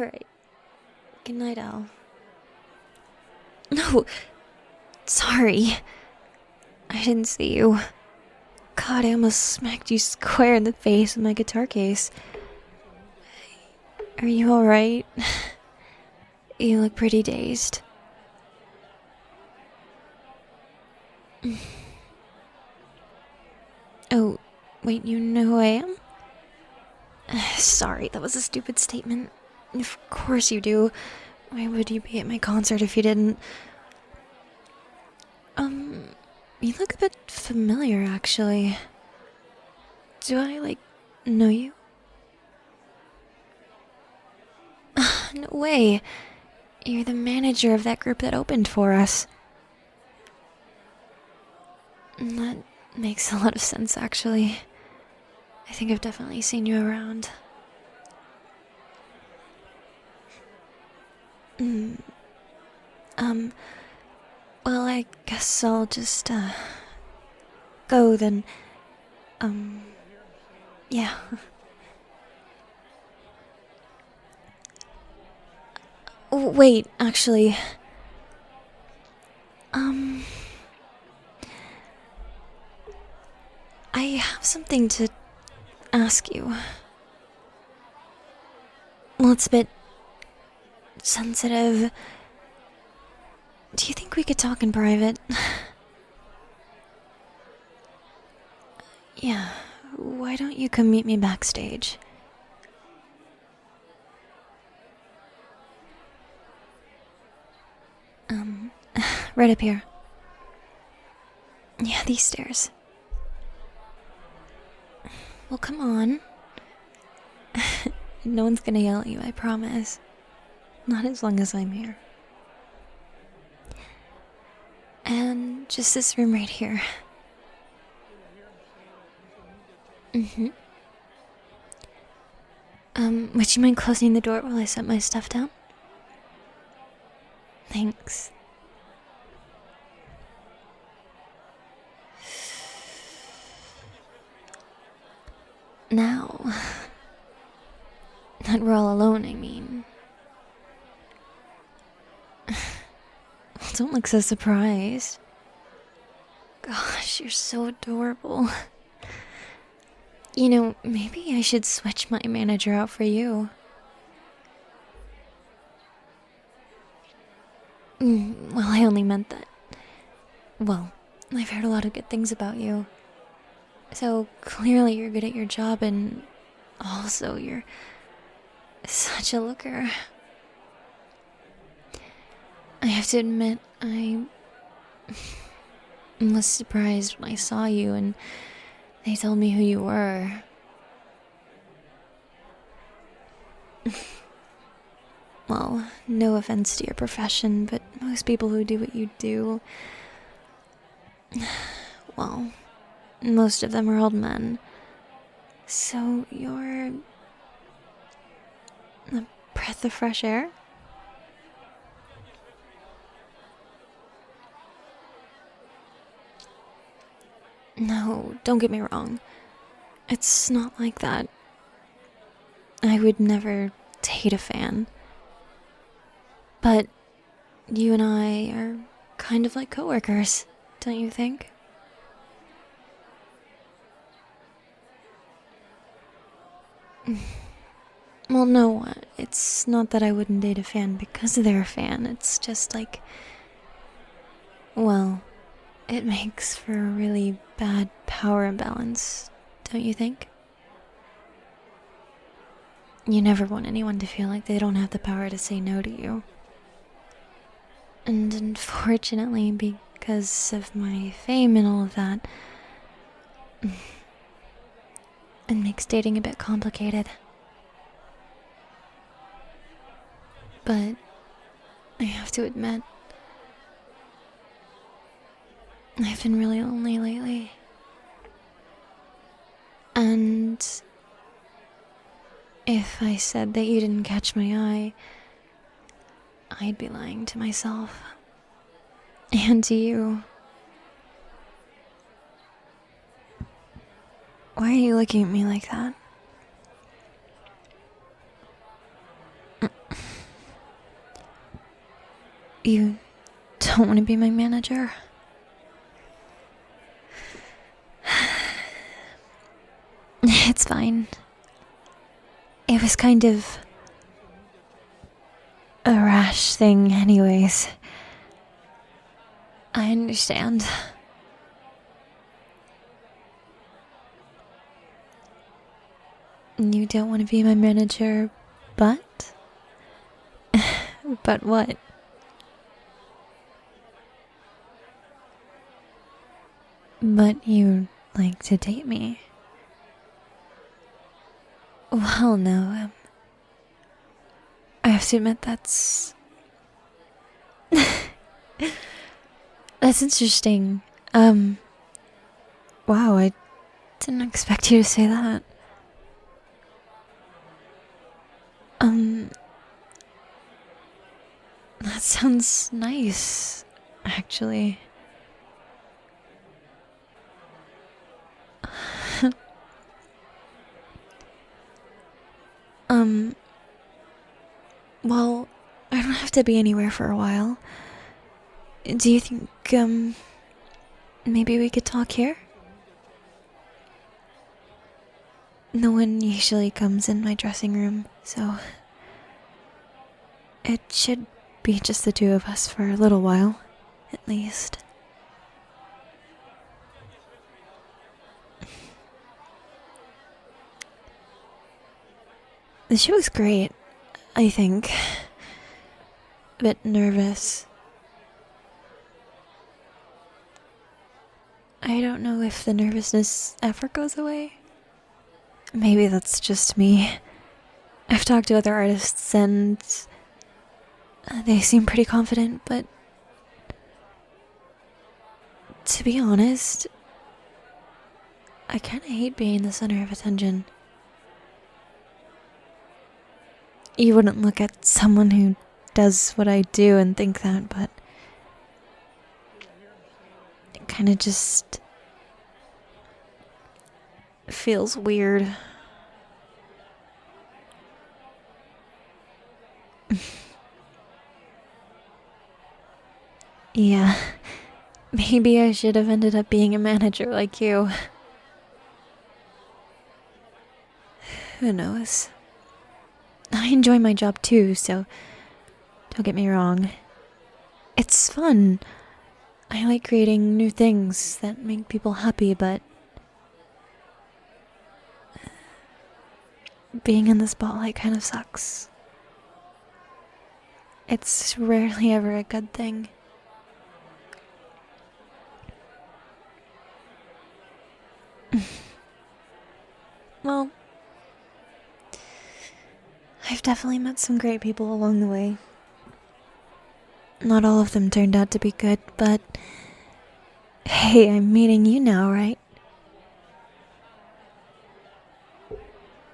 Alright. Good night, Al. No! Sorry. I didn't see you. God, I almost smacked you square in the face with my guitar case. Are you alright? You look pretty dazed. Oh, wait, you know who I am? Sorry, that was a stupid statement. Of course you do. Why would you be at my concert if you didn't? You look a bit familiar, actually. Do I, know you? No way. You're the manager of that group that opened for us. That makes a lot of sense, actually. I think I've definitely seen you around. Well, I guess I'll just, go then. Yeah. Oh, wait, actually. I have something to ask you. Well, it's a bit sensitive. Do you think we could talk in private? Yeah, why don't you come meet me backstage? Right up here. Yeah, these stairs. Well, come on. No one's gonna yell at you, I promise. Not as long as I'm here. And just this room right here. Would you mind closing the door while I set my stuff down? Thanks. Now that we're all alone, I mean. Don't look so surprised. Gosh, you're so adorable. You know, maybe I should switch my manager out for you. Well, I only meant that. Well, I've heard a lot of good things about you. So clearly you're good at your job, and also you're such a looker. I have to admit, I was surprised when I saw you and they told me who you were. Well, no offense to your profession, but most people who do what you do, well, most of them are old men. So you're a breath of fresh air? No, don't get me wrong. It's not like that. I would never date a fan. But you and I are kind of like coworkers, don't you think? Well, no, it's not that I wouldn't date a fan because they're a fan. It's just like, well, it makes for a really bad power imbalance, don't you think? You never want anyone to feel like they don't have the power to say no to you. And unfortunately, because of my fame and all of that, it makes dating a bit complicated. But I have to admit, I've been really lonely lately. And if I said that you didn't catch my eye, I'd be lying to myself. And to you. Why are you looking at me like that? You don't want to be my manager? It's fine. It was kind of a rash thing anyways. I understand. You don't want to be my manager, but? But what? But you like to date me. Well, no, I have to admit that's... That's interesting. Wow, I didn't expect you to say that. That sounds nice, actually. Well, I don't have to be anywhere for a while. Do you think, maybe we could talk here? No one usually comes in my dressing room, so it should be just the two of us for a little while, at least. The show was great, I think. A bit nervous. I don't know if the nervousness ever goes away. Maybe that's just me. I've talked to other artists and they seem pretty confident, but to be honest, I kinda hate being the center of attention. You wouldn't look at someone who does what I do and think that, but it kinda just feels weird. Yeah, maybe I should have ended up being a manager like you. Who knows? I enjoy my job too, so don't get me wrong. It's fun. I like creating new things that make people happy, but being in the spotlight kind of sucks. It's rarely ever a good thing. Well, I've definitely met some great people along the way. Not all of them turned out to be good, but hey, I'm meeting you now, right?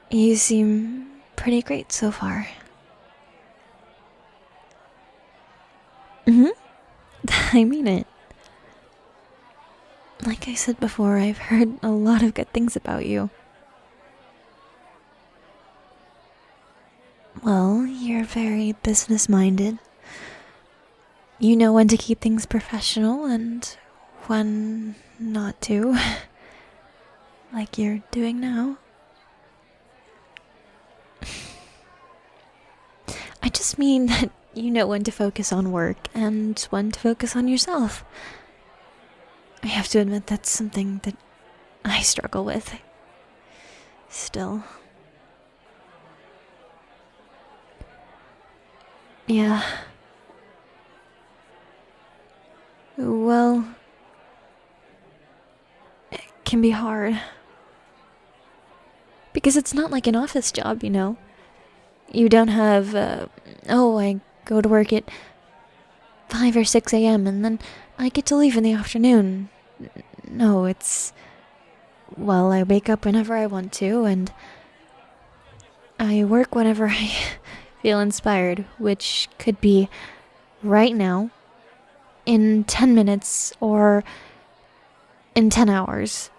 You seem pretty great so far. I mean it. Like I said before, I've heard a lot of good things about you. Well, you're very business-minded. You know when to keep things professional and when not to. Like you're doing now. I just mean that you know when to focus on work and when to focus on yourself. I have to admit that's something that I struggle with. Still. Yeah. Well, it can be hard. Because it's not like an office job, you know? You don't have, I go to work at 5 or 6 a.m. and then I get to leave in the afternoon. No, it's... Well, I wake up whenever I want to, and I work whenever I feel inspired, which could be right now, in 10 minutes, or in 10 hours.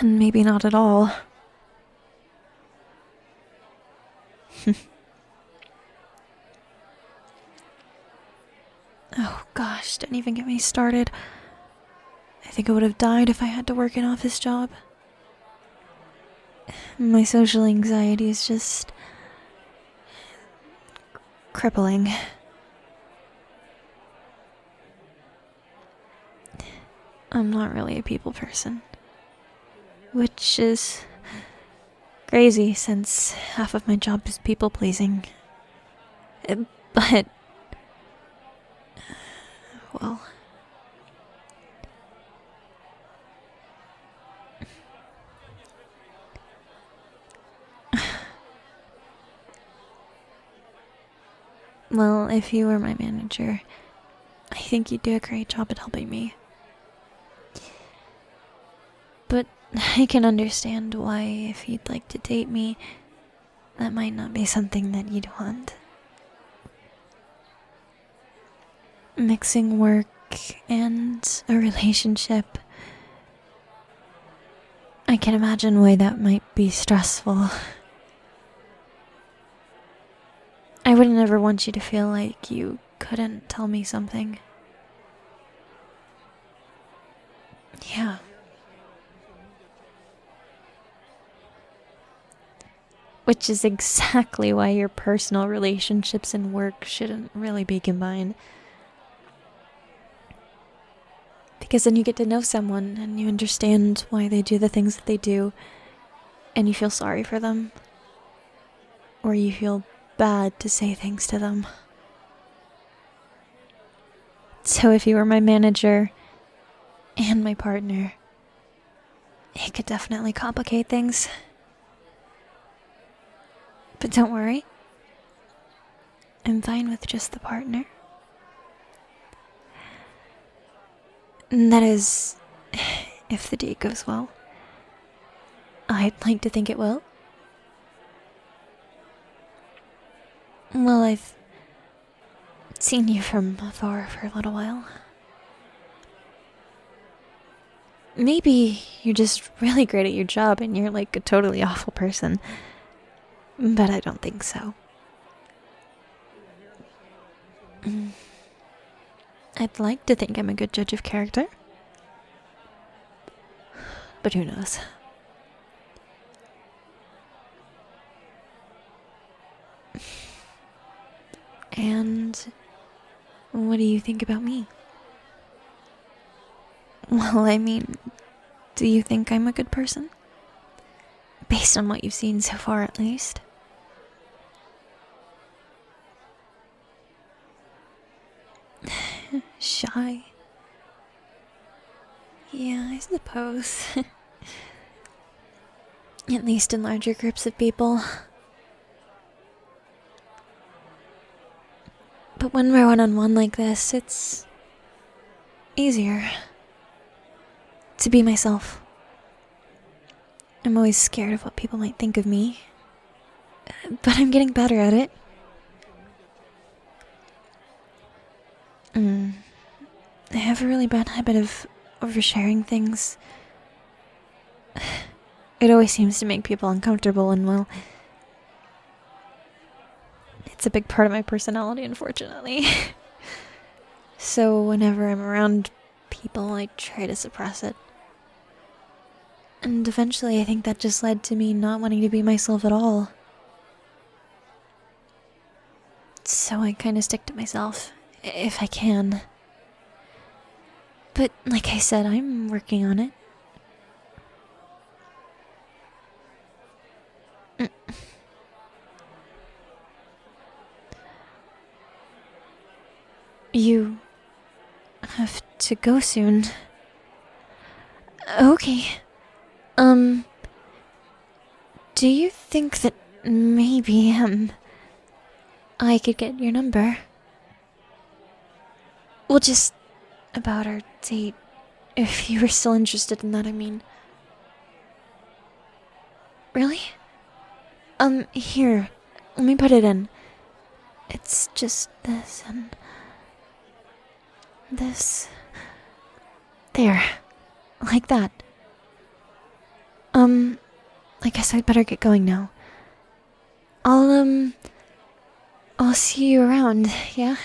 And maybe not at all. Oh gosh, don't even get me started. I think I would have died if I had to work an office job. My social anxiety is just crippling. I'm not really a people person, which is crazy since half of my job is people pleasing. But, well, well, if you were my manager, I think you'd do a great job at helping me. But I can understand why, if you'd like to date me, that might not be something that you'd want. Mixing work and a relationship, I can imagine why that might be stressful. I wouldn't ever want you to feel like you couldn't tell me something. Yeah. Which is exactly why your personal relationships and work shouldn't really be combined. Because then you get to know someone and you understand why they do the things that they do, and you feel sorry for them. Or you feel bad to say things to them. So if you were my manager and my partner, it could definitely complicate things. But don't worry, I'm fine with just the partner. And that is, if the date goes well. I'd like to think it will. Well, I've seen you from afar for a little while. Maybe you're just really great at your job and you're like a totally awful person. But I don't think so. I'd like to think I'm a good judge of character. But who knows? And what do you think about me? Well, I mean, do you think I'm a good person? Based on what you've seen so far, at least. Shy. Yeah, I suppose. At least in larger groups of people. But when we're one-on-one like this, it's easier to be myself. I'm always scared of what people might think of me, but I'm getting better at it. I have a really bad habit of oversharing things. It always seems to make people uncomfortable, and well, it's a big part of my personality, unfortunately. So whenever I'm around people, I try to suppress it. And eventually I think that just led to me not wanting to be myself at all. So I kind of stick to myself, if I can. But like I said, I'm working on it. You have to go soon. Okay. Do you think that maybe, I could get your number? Well, just about our date. If you were still interested in that, I mean. Really? Here. Let me put it in. It's just this and this. There. Like that. I guess I'd better get going now. I'll see you around, yeah?